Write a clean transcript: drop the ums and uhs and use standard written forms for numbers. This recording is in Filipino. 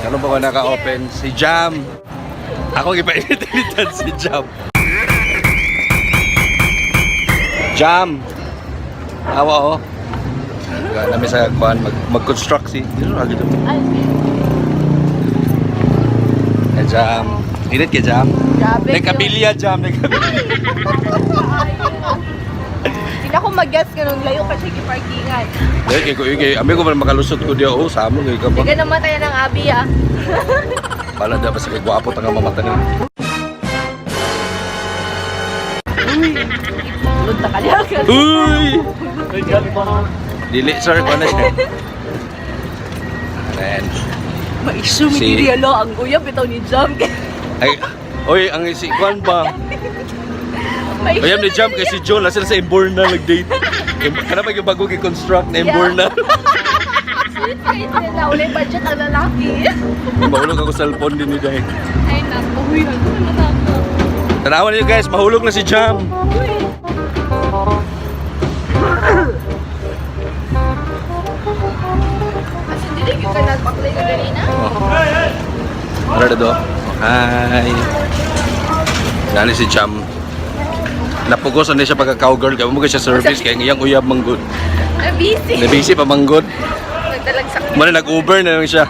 Ano ba ba naka-open? Si Jam. Ako ipainit-initan si Jam. Jam. Awa oh. Nami sa kuan mag-construct si. Dito ra gito. Jam. Init ka Jam. Nagkabilya Jam, nagkabilya. Hindi ako mag-guess ka nung layo pa siya kiparkingan. Dahil kay ami ko man makalusot ko diyo oh, samo kay ka pa. Hindi ka namatay ng abi ah. Pala da pa sa kay guwapo tanga mamata na. Lunta ka niya. Uy! Dili sir, ko na siya. Then, Maisu Si- mi lo ang uyab bitaw ni Jam. ay, oy, ang isikwan ba? Ayam ni Jam kay si John na sila sa Imborna nag-date. Kana pa yung bago i-construct na Imborna. Sweet kayo na ulit budget ang lalaki. Mahulog ako sa cellphone din ni Dahil. Ay naku, huy, ano naman ako. Tanawan niyo guys, mahulog na si Jam. Kasi dili gyud ka nagpaklay ka ganina. Ano na do? Hi. Nani si Jam. Napugos na siya pagka-cowgirl. Kaya mo siya service kaya iyang uyab manggod. Na busy. Nabisi pa manggod. Nagdalag sa Muna nag-Uber na lang siya.